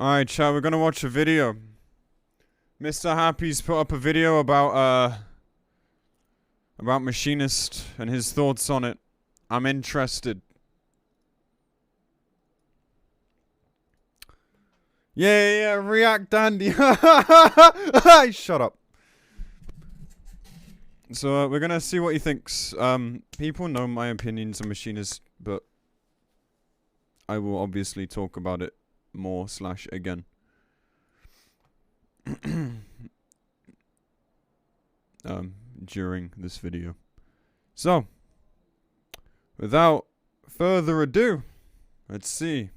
Alright, chat, we're gonna watch a video. Mr. Happy's put up a video about Machinist and his thoughts on it. I'm interested. Yeah, react Andy. Shut up. So, we're gonna see what he thinks. People know my opinions on Machinist, but I will obviously talk about it more / again. During this video. So, without further ado, let's see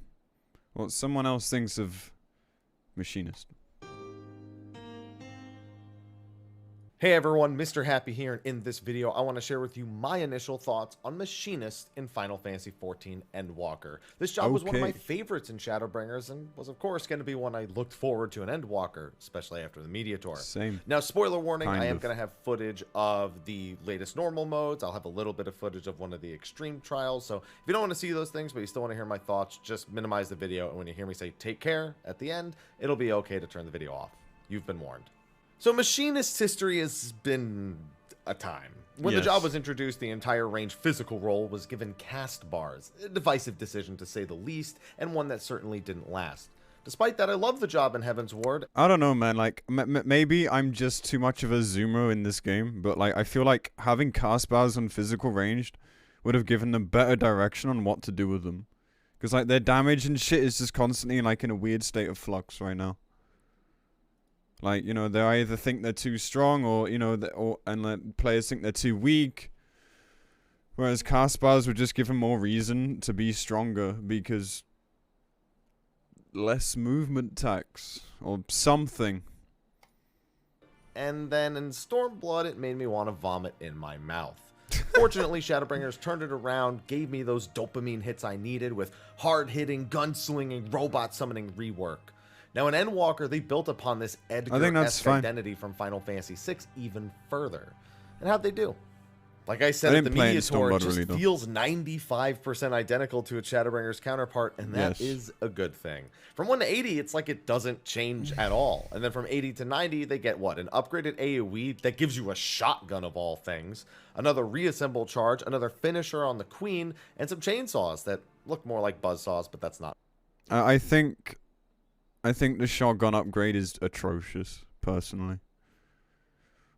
what someone else thinks of Machinist. Hey everyone, Mr. Happy here, and in this video I want to share with you my initial thoughts on Machinist in Final Fantasy XIV Endwalker. This job was one of my favorites in Shadowbringers and was of course going to be one I looked forward to in Endwalker, especially after the Media Tour. Same. Now, spoiler warning, I am going to have footage of the latest normal modes. I'll have a little bit of footage of one of the extreme trials, so if you don't want to see those things but you still want to hear my thoughts, just minimize the video, and when you hear me say take care at the end, it'll be okay to turn the video off. You've been warned. So Machinist's history has been a time. When the job was introduced, the entire range physical role was given cast bars. A divisive decision to say the least, and one that certainly didn't last. Despite that, I love the job in Heaven's Ward. I don't know, man. Like, maybe I'm just too much of a zoomer in this game, but like, I feel like having cast bars on physical ranged would have given them better direction on what to do with them. Because like, their damage and shit is just constantly like in a weird state of flux right now. Like, you know, they either think they're too strong or, you know, players think they're too weak. Whereas cast bars would just give them more reason to be stronger because less movement tax or something. And then in Stormblood, it made me want to vomit in my mouth. Fortunately, Shadowbringers turned it around, gave me those dopamine hits I needed with hard-hitting, gun-slinging, robot-summoning rework. Now, in Endwalker, they built upon this Edgar-esque identity from Final Fantasy VI even further. And how'd they do? Like I said, the Media Tour just feels 95% identical to its Shadowbringers counterpart, and that is a good thing. From 1 to 80, it's like it doesn't change at all. And then from 80 to 90, they get what? An upgraded AoE that gives you a shotgun of all things, another reassemble charge, another finisher on the Queen, and some chainsaws that look more like buzzsaws, but that's not. I think the shotgun upgrade is atrocious, personally.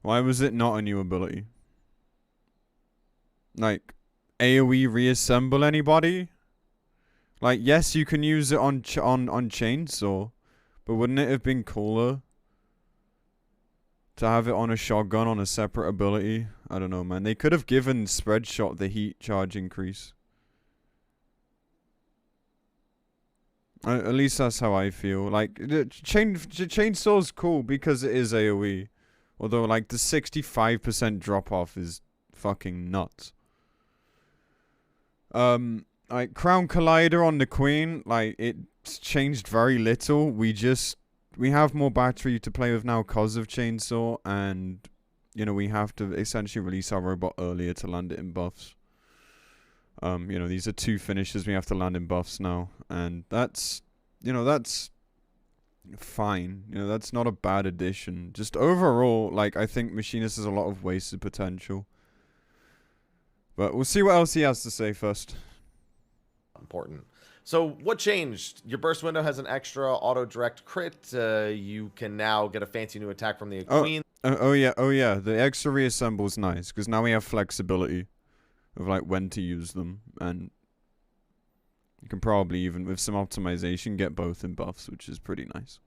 Why was it not a new ability? Like, AoE reassemble anybody? Like, yes, you can use it on chainsaw, but wouldn't it have been cooler to have it on a shotgun on a separate ability? I don't know, man. They could have given Spreadshot the heat charge increase. At least that's how I feel. Like, chainsaw's cool because it is AoE. Although, like, the 65% drop-off is fucking nuts. Like, Crown Collider on the Queen, like, it's changed very little. We have more battery to play with now because of Chainsaw, and, you know, we have to essentially release our robot earlier to land it in buffs. You know, these are 2 finishes we have to land in buffs now, and that's, you know, that's fine. You know, that's not a bad addition. Just overall, like, I think Machinist has a lot of wasted potential. But we'll see what else he has to say first. Important. So what changed? Your burst window has an extra auto-direct crit. You can now get a fancy new attack from the Queen. Oh yeah. The extra reassemble is nice, because now we have flexibility of like when to use them, and you can probably even with some optimization get both in buffs, which is pretty nice.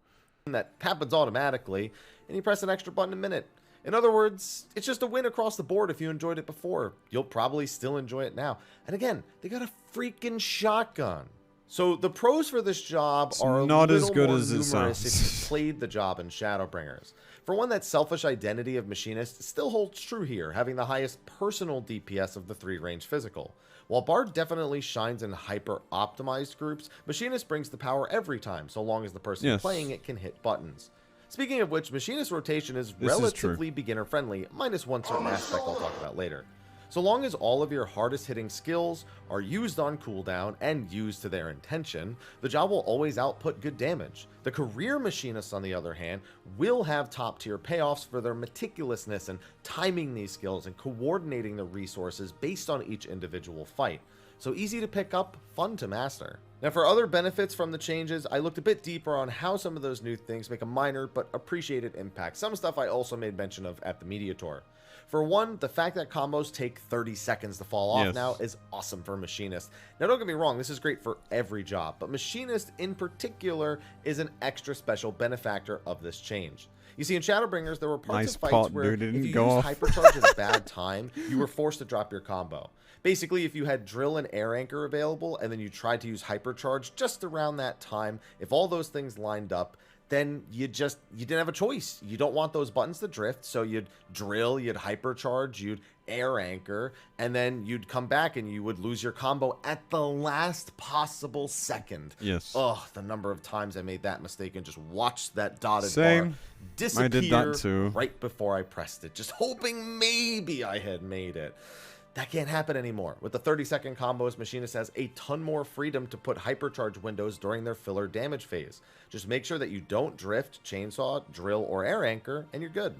That happens automatically, and you press an extra button a minute. In other words, it's just a win across the board. If you enjoyed it before, you'll probably still enjoy it now. And again, they got a freaking shotgun. So the pros for this job are not as good as it sounds if you played the job in Shadowbringers. For one, that selfish identity of Machinist still holds true here, having the highest personal DPS of the 3 range physical. While Bard definitely shines in hyper-optimized groups, Machinist brings the power every time, so long as the person playing it can hit buttons. Speaking of which, Machinist rotation is relatively beginner-friendly, minus one certain aspect I'll talk about later. So long as all of your hardest hitting skills are used on cooldown and used to their intention, the job will always output good damage. The career machinists, on the other hand, will have top tier payoffs for their meticulousness in timing these skills and coordinating the resources based on each individual fight. So easy to pick up, fun to master. Now for other benefits from the changes, I looked a bit deeper on how some of those new things make a minor but appreciated impact. Some stuff I also made mention of at the media tour. For one, the fact that combos take 30 seconds to fall off now is awesome for Machinist. Now don't get me wrong, this is great for every job, but Machinist in particular is an extra special benefactor of this change. You see, in Shadowbringers, there were parts of fights where if you used Hypercharge at a bad time, you were forced to drop your combo. Basically, if you had Drill and Air Anchor available, and then you tried to use Hypercharge just around that time, if all those things lined up, then you didn't have a choice. You don't want those buttons to drift, so you'd drill, you'd hypercharge, you'd air anchor, and then you'd come back and you would lose your combo at the last possible second. Yes. Ugh, the number of times I made that mistake and just watched that dotted bar disappear I did that too. right before I pressed it, just hoping maybe I had made it. That can't happen anymore. With the 30-second combos, Machinist has a ton more freedom to put hypercharge windows during their filler damage phase. Just make sure that you don't drift, chainsaw, drill, or air anchor, and you're good.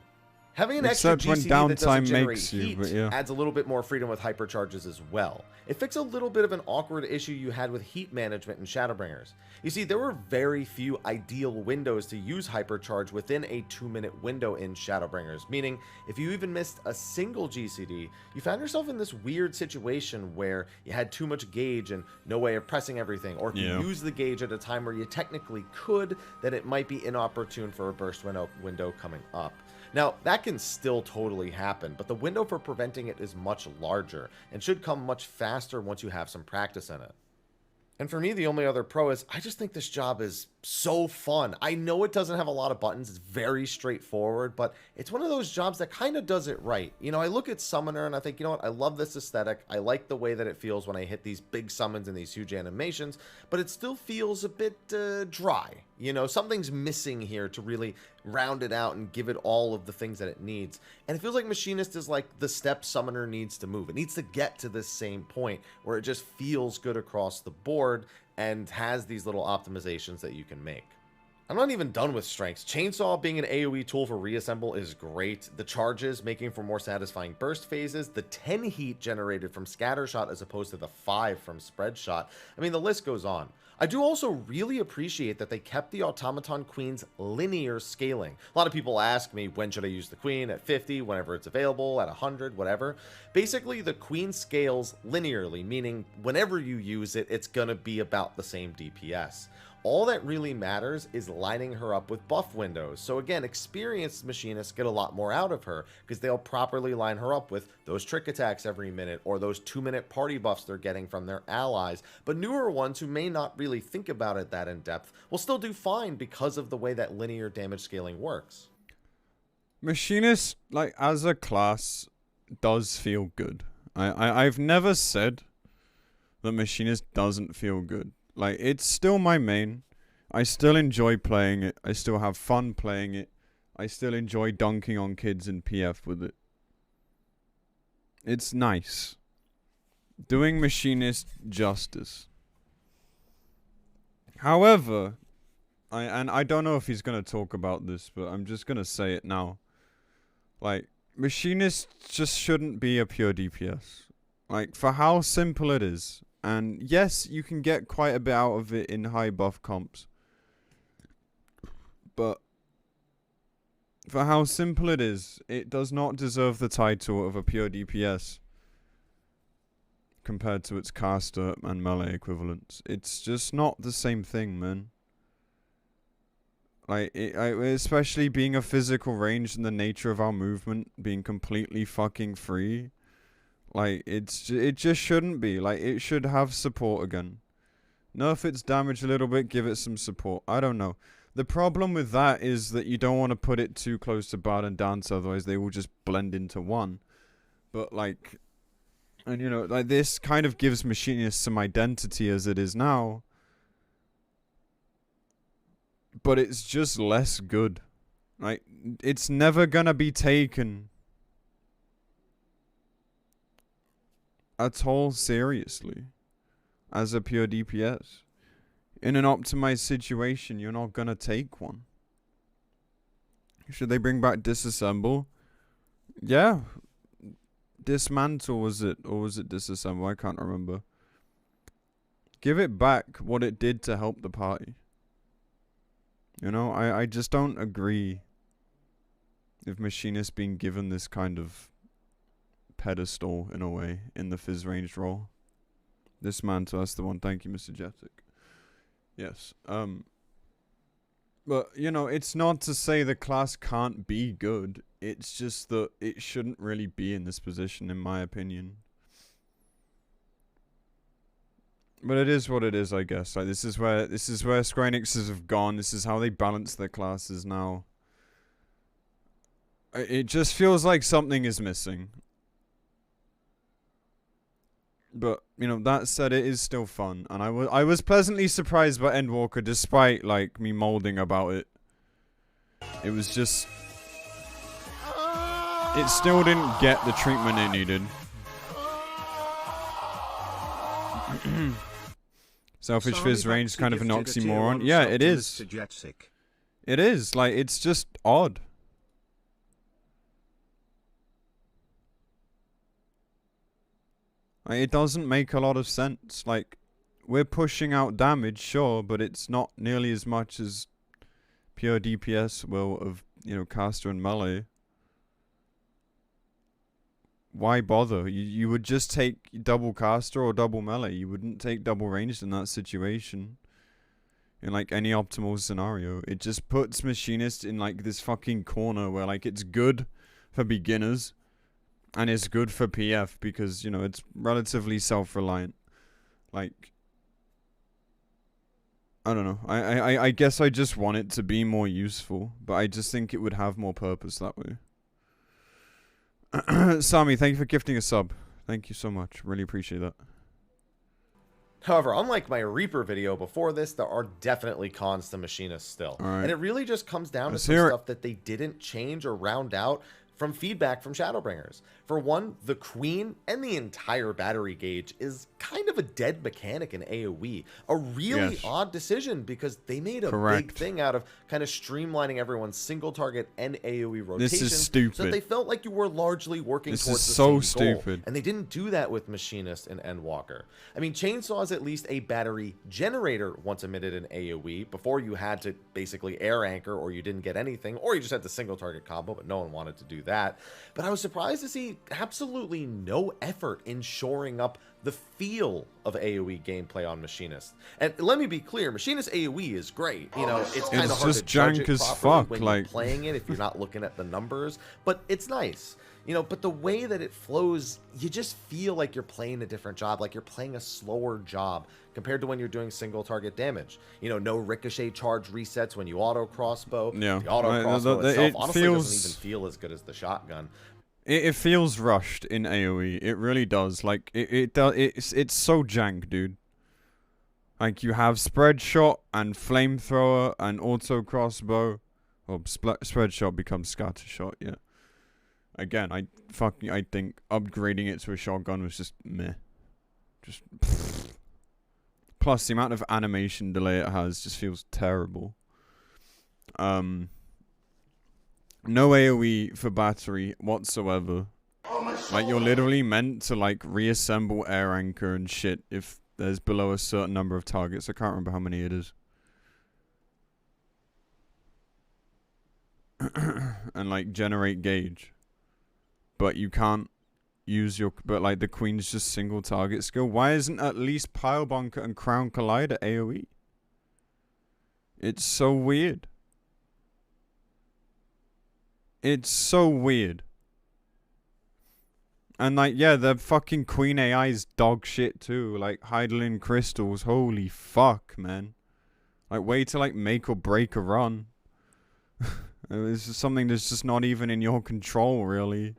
Having an extra GCD that doesn't generate heat adds a little bit more freedom with hypercharges as well. It fixed a little bit of an awkward issue you had with heat management in Shadowbringers. You see, there were very few ideal windows to use hypercharge within a 2-minute window in Shadowbringers, meaning if you even missed a single GCD, you found yourself in this weird situation where you had too much gauge and no way of pressing everything, or if you use the gauge at a time where you technically could, then it might be inopportune for a burst window coming up. Now, that can still totally happen, but the window for preventing it is much larger and should come much faster once you have some practice in it. And for me, the only other pro is I just think this job is so fun. I know it doesn't have a lot of buttons. It's very straightforward, but it's one of those jobs that kind of does it right. You know, I look at Summoner and I think, you know what? I love this aesthetic. I like the way that it feels when I hit these big summons and these huge animations, but it still feels a bit dry. You know, something's missing here to really round it out and give it all of the things that it needs. And it feels like Machinist is like the step Summoner needs to move. It needs to get to this same point where it just feels good across the board and has these little optimizations that you can make. I'm not even done with strengths. Chainsaw being an AoE tool for reassemble is great. The charges making for more satisfying burst phases. The 10 heat generated from scatter shot as opposed to the 5 from spread shot. I mean, the list goes on. I do also really appreciate that they kept the Automaton Queen's linear scaling. A lot of people ask me, when should I use the Queen? At 50, whenever it's available, at 100, whatever. Basically, the Queen scales linearly, meaning whenever you use it, it's gonna be about the same DPS. All that really matters is lining her up with buff windows. So again, experienced machinists get a lot more out of her because they'll properly line her up with those trick attacks every minute or those 2-minute party buffs they're getting from their allies. But newer ones who may not really think about it that in depth will still do fine because of the way that linear damage scaling works. Machinist, like, as a class, does feel good. I've never said that Machinist doesn't feel good. Like, it's still my main. I still enjoy playing it. I still have fun playing it. I still enjoy dunking on kids in PF with it. It's nice. Doing Machinist justice. However, I don't know if he's going to talk about this, but I'm just going to say it now. Like, Machinist just shouldn't be a pure DPS. Like, for how simple it is. And yes, you can get quite a bit out of it in high buff comps. But for how simple it is, it does not deserve the title of a pure DPS compared to its caster and melee equivalents. It's just not the same thing, man. Like, especially being a physical range and the nature of our movement being completely fucking free. Like, it just shouldn't be. Like, it should have support again. Nerf its damage a little bit, give it some support. I don't know. The problem with that is that you don't want to put it too close to Bard and Dance, otherwise they will just blend into one. But, like, and you know, like, this kind of gives Machinist some identity as it is now. But it's just less good. Like, it's never gonna be taken at all seriously as a pure DPS. In an optimized situation, you're not gonna take one. Should they bring back disassemble? Yeah. Dismantle was it, or was it disassemble? I can't remember. Give it back what it did to help the party. You know, I just don't agree with Machinist being given this kind of pedestal, in a way, in the Fizz ranged role. Dismantle, that's the one. Thank you, Mr. Jetic. Yes. But, you know, it's not to say the class can't be good. It's just that it shouldn't really be in this position, in my opinion. But it is what it is, I guess. Like, this is where Square Enixes have gone. This is how they balance their classes now. It just feels like something is missing. But, you know, that said, it is still fun. And I was pleasantly surprised by Endwalker, despite, like, me molding about it. It was just... It still didn't get the treatment it needed. Selfish Fizz range is kind of an oxymoron. Yeah, it is. It is. Like, it's just odd. Like, it doesn't make a lot of sense. Like, we're pushing out damage, sure, but it's not nearly as much as pure DPS will of, you know, caster and melee. Why bother? You would just take double caster or double melee. You wouldn't take double ranged in that situation. In, like, any optimal scenario. It just puts Machinist in, like, this fucking corner where, like, it's good for beginners. And it's good for PF because, you know, it's relatively self-reliant. Like, I don't know. I guess I just want it to be more useful. But I just think it would have more purpose that way. Sami, thank you for gifting a sub. Thank you so much. Really appreciate that. However, unlike my Reaper video before this, there are definitely cons to Machinist still. Right. And it really just comes down to some stuff that they didn't change or round out from feedback from Shadowbringers. For one, the Queen and the entire battery gauge is kind of a dead mechanic in AoE. A really odd decision because they made a big thing out of kind of streamlining everyone's single target and AoE rotation. This is stupid. So they felt like you were largely working towards the same goal. And they didn't do that with Machinist and Endwalker. I mean, Chainsaw is at least a battery generator once emitted in AoE. Before you had to basically air anchor or you didn't get anything, or you just had the single target combo, but no one wanted to do that. But I was surprised to see absolutely no effort in shoring up the feel of AoE gameplay on Machinist. And let me be clear, Machinist AoE is great. You know, it's kind of hard to judge it properly when you're playing it if you're not looking at the numbers, but it's nice. You know, but the way that it flows, you just feel like you're playing a different job, like you're playing a slower job compared to when you're doing single target damage. You know, no ricochet charge resets when you auto crossbow. Yeah. The auto crossbow itself honestly doesn't even feel as good as the shotgun. It feels rushed in AoE. It really does. Like it's so jank, dude. Like you have spread shot and flamethrower and auto crossbow. Well, spread shot becomes scatter shot. Yeah. Again, I think upgrading it to a shotgun was just meh. Just plus the amount of animation delay it has just feels terrible. No AoE for battery whatsoever. Like you're literally meant to like reassemble air anchor and shit if there's below a certain number of targets. I can't remember how many it is. And like generate gauge. But you can't use your... But, like, the Queen's just single target skill. Why isn't at least Pile Bunker and Crown Collider AoE? It's so weird. It's so weird. And, like, yeah, the fucking Queen AI is dog shit, too. Like, Heidelin Crystals. Holy fuck, man. Like, way to, like, make or break a run. It's just something that's just not even in your control, really.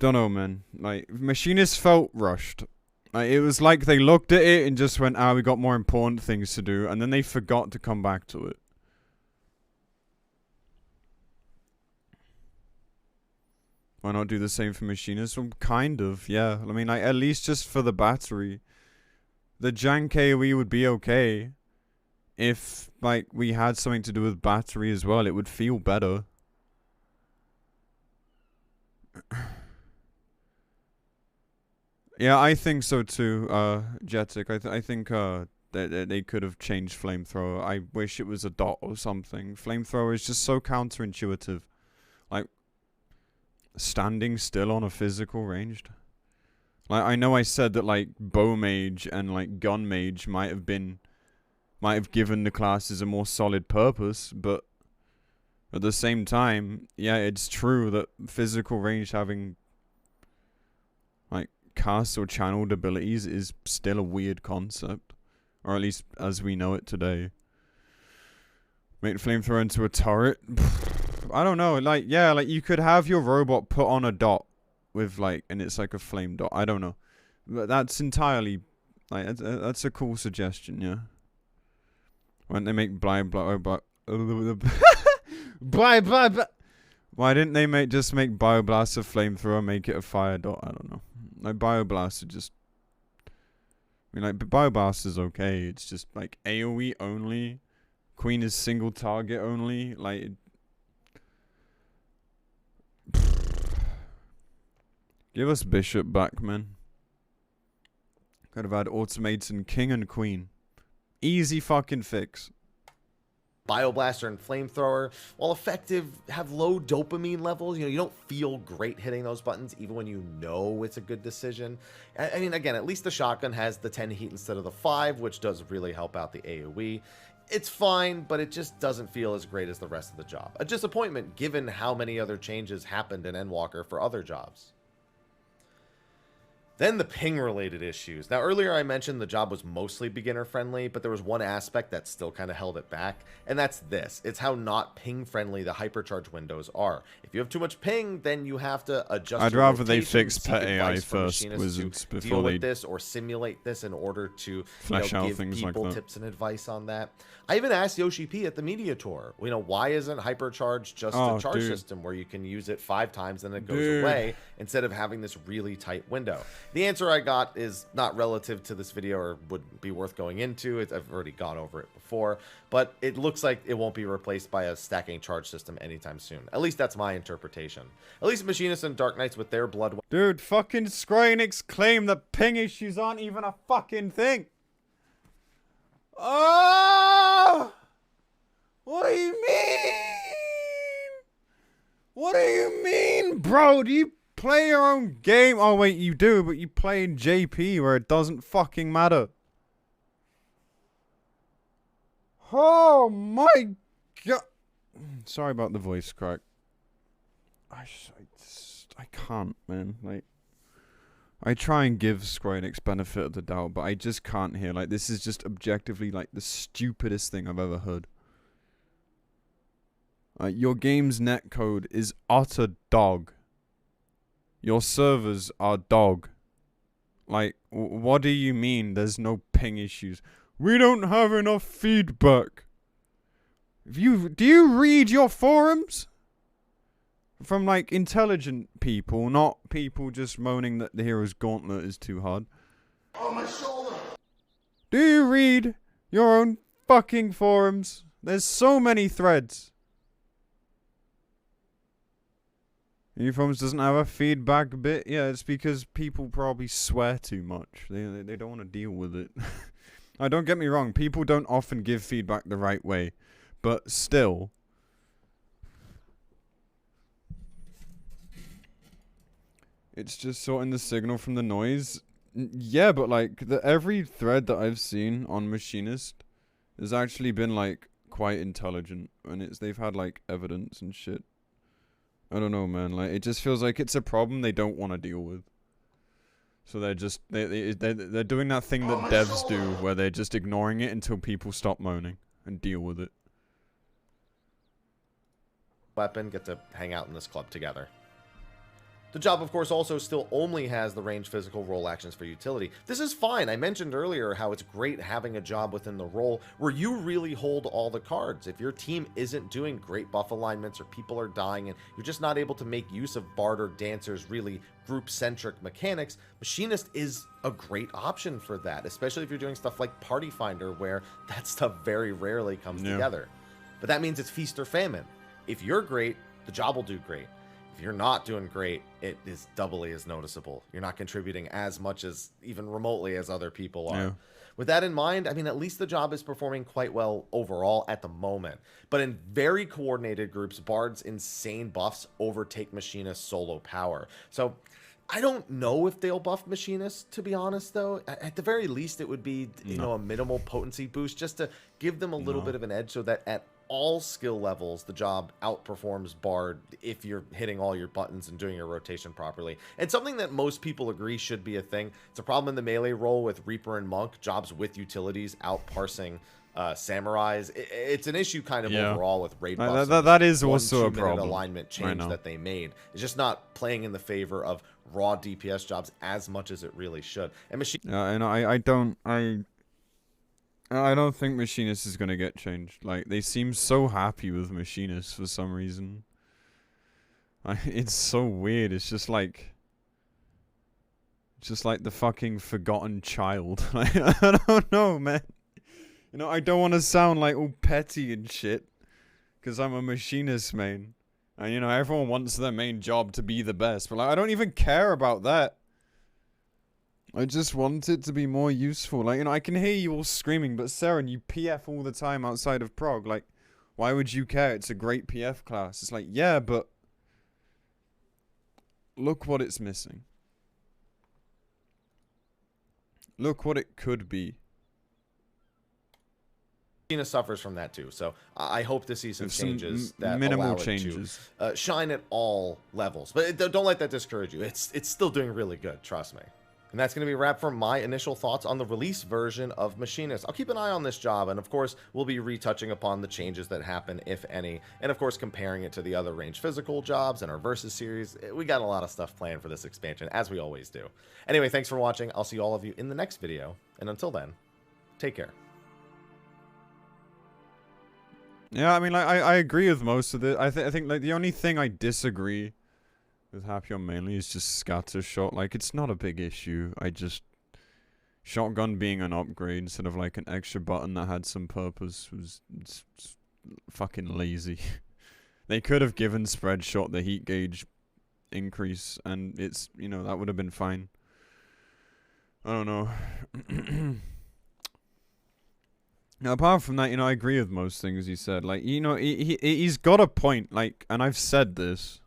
Don't know, man. Like, Machinist felt rushed. Like, it was like they looked at it and just went, we got more important things to do. And then they forgot to come back to it. Why not do the same for Machinist? Well, kind of, yeah. I mean, like, at least just for the battery. The jank AoE would be okay. If, like, we had something to do with battery as well, it would feel better. Yeah, I think so too, Jetic. I think, they could have changed Flamethrower. I wish it was a dot or something. Flamethrower is just so counterintuitive. Like, standing still on a physical ranged. Like, I know I said that, like, Bow Mage and, like, Gun Mage might have given the classes a more solid purpose, but at the same time, yeah, it's true that physical range having, like, cast or channeled abilities is still a weird concept. Or at least as we know it today. Make the flamethrower into a turret? I don't know, like, yeah, like, you could have your robot put on a dot with, like, and it's like a flame dot. I don't know. But that's entirely, like, that's a cool suggestion, yeah. When they make blah. Why didn't they just make Bioblast a flamethrower, make it a fire dot? I don't know. Like, Bioblast are just, I mean, like, Bioblast is okay. It's just, like, AoE only. Queen is single target only. Like, give us Bishop back, man. Could have had automates and King and Queen. Easy fucking fix. Bioblaster and Flamethrower, while effective, have low dopamine levels. You know, you don't feel great hitting those buttons, even when you know it's a good decision. I mean, again, at least the shotgun has the 10 heat instead of the 5, which does really help out the AoE. It's fine, but it just doesn't feel as great as the rest of the job. A disappointment, given how many other changes happened in Endwalker for other jobs. Then the ping-related issues. Now, earlier I mentioned the job was mostly beginner-friendly, but there was one aspect that still kind of held it back, and that's this. It's how not ping-friendly the hypercharge windows are. If you have too much ping, then you have to adjust. I'd rather they fix pet AI first, Wizards, before deal they with this or simulate this in order to flesh out give things people like that. tips and advice on that. I even asked Yoshi P at the media tour, why isn't hypercharge just a charge system where you can use it 5 times and it goes away instead of having this really tight window? The answer I got is not relative to this video or would be worth going into. I've already gone over it before, but it looks like it won't be replaced by a stacking charge system anytime soon. At least that's my interpretation. At least Machinist and Dark Knights with their blood. Dude, fucking Square Enix claim that ping issues aren't even a fucking thing. Oh! What do you mean? What do you mean, bro? Do you play your own game? Oh, wait, you do, but you play in JP where it doesn't fucking matter. Oh my god. Sorry about the voice crack. I can't, man. Like, I try and give Square Enix benefit of the doubt, but I just can't hear. Like, this is just objectively, like, the stupidest thing I've ever heard. Your game's netcode is utter dog. Your servers are dog. Like, what do you mean there's no ping issues? We don't have enough feedback. Do you read your forums? From, like, intelligent people, not people just moaning that the Hero's Gauntlet is too hard. Oh, my shoulder! Do you read your own fucking forums? There's so many threads. Your forums doesn't have a feedback bit? Yeah, it's because people probably swear too much. They don't want to deal with it. Don't get me wrong, people don't often give feedback the right way. But still... It's just sorting the signal from the noise. Yeah, but like every thread that I've seen on Machinist has actually been like quite intelligent, and they've had like evidence and shit. I don't know, man. Like, it just feels like it's a problem they don't want to deal with. So they're just they're doing that thing that devs do, where they're just ignoring it until people stop moaning and deal with it. Weapon, get to hang out in this club together. The job, of course, also still only has the range physical role actions for utility. This is fine. I mentioned earlier how it's great having a job within the role where you really hold all the cards. If your team isn't doing great buff alignments or people are dying and you're just not able to make use of Bard or Dancer's really group-centric mechanics, Machinist is a great option for that, especially if you're doing stuff like Party Finder where that stuff very rarely comes together. But that means it's feast or famine. If you're great, the job will do great. If you're not doing great, it is doubly as noticeable. You're not contributing as much as even remotely as other people are. Yeah. With that in mind, I mean, at least the job is performing quite well overall at the moment. But in very coordinated groups, Bard's insane buffs overtake Machinist's solo power. So I don't know if they'll buff Machinist, to be honest, though. At the very least, it would be, you know, a minimal potency boost just to give them a little bit of an edge so that at all skill levels, the job outperforms Bard if you're hitting all your buttons and doing your rotation properly. And something that most people agree should be a thing. It's a problem in the melee role with Reaper and Monk, jobs with utilities outparsing samurais. It's an issue kind of overall with raid buffs. That is also a problem. Alignment change that they made. It's just not playing in the favor of raw DPS jobs as much as it really should. And I don't think Machinist is going to get changed. Like, they seem so happy with Machinist for some reason. It's so weird. It's just like the fucking forgotten child. I don't know, man. You know, I don't want to sound like all petty and shit, because I'm a Machinist main. And, you know, everyone wants their main job to be the best. But, like, I don't even care about that. I just want it to be more useful. Like, you know, I can hear you all screaming, but Seren, you PF all the time outside of Prog. Like, why would you care? It's a great PF class. It's like, yeah, but look what it's missing. Look what it could be. Machinist suffers from that too, so I hope to see some changes that minimal allow changes it to shine at all levels. But don't let that discourage you. It's still doing really good, trust me. And that's going to be a wrap for my initial thoughts on the release version of Machinist. I'll keep an eye on this job, and of course, we'll be retouching upon the changes that happen, if any, and of course, comparing it to the other range physical jobs and our Versus series. We got a lot of stuff planned for this expansion, as we always do. Anyway, thanks for watching. I'll see all of you in the next video, and until then, take care. Yeah, I mean, like, I agree with most of it. I think, like, the only thing I disagree with Happy on mainly is just scatter shot. Like, it's not a big issue. Shotgun being an upgrade instead of like an extra button that had some purpose was fucking lazy. They could have given spread shot the heat gauge increase, and it's, you know, that would have been fine. I don't know. Now, apart from that, you know, I agree with most things he said. Like, you know, he's got a point. Like, and I've said this.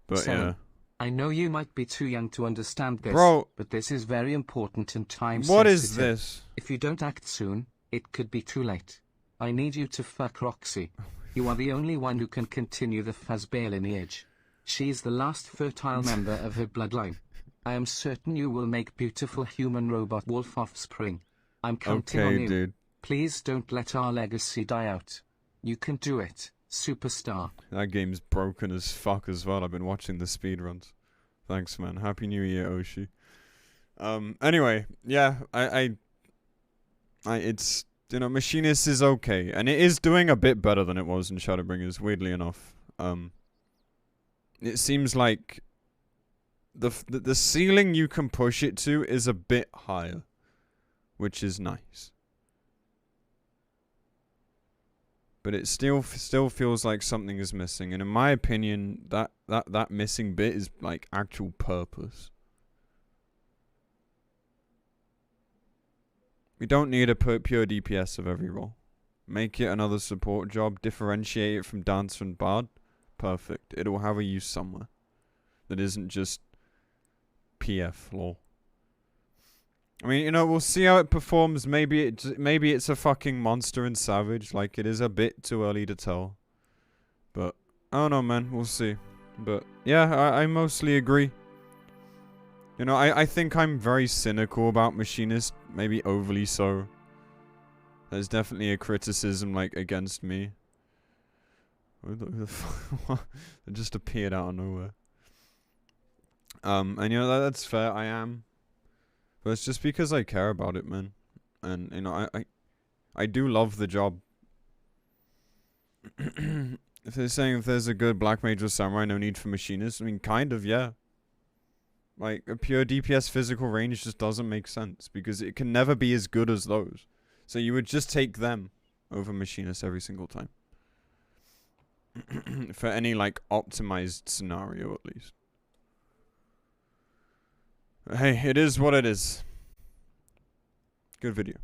But so, yeah. I know you might be too young to understand this, bro, but this is very important and time What sensitive. is this? If you don't act soon, it could be too late. I need you to fuck Roxy. You are the only one who can continue the Fuzzbear lineage. She's the last fertile member of her bloodline. I am certain you will make beautiful human robot wolf offspring. I'm counting on you. Dude. Please don't let our legacy die out. You can do it, superstar. That game's broken as fuck as well. I've been watching the speedruns. Thanks, man. Happy New Year, Oshi. Anyway, yeah, it's, you know, Machinist is okay, and it is doing a bit better than it was in Shadowbringers, weirdly enough. It seems like the ceiling you can push it to is a bit higher, which is nice. But it still feels like something is missing, and in my opinion, that missing bit is like actual purpose. We don't need a pure DPS of every role. Make it another support job. Differentiate it from Dancer and Bard. Perfect. It'll have a use somewhere. That isn't just PF lol. I mean, you know, we'll see how it performs. Maybe it's a fucking monster in Savage. Like, it is a bit too early to tell. But I don't know, man. We'll see. But yeah, I mostly agree. You know, I think I'm very cynical about Machinist. Maybe overly so. There's definitely a criticism, like, against me. Who the fuck? It just appeared out of nowhere. And you know that's fair. I am, but it's just because I care about it, man. And you know, I do love the job. If they're saying if there's a good Black Mage or Samurai, no need for Machinist. I mean, kind of, yeah. Like, a pure DPS physical range just doesn't make sense, because it can never be as good as those. So you would just take them over Machinist every single time. For any, like, optimized scenario, at least. Hey, it is what it is. Good video.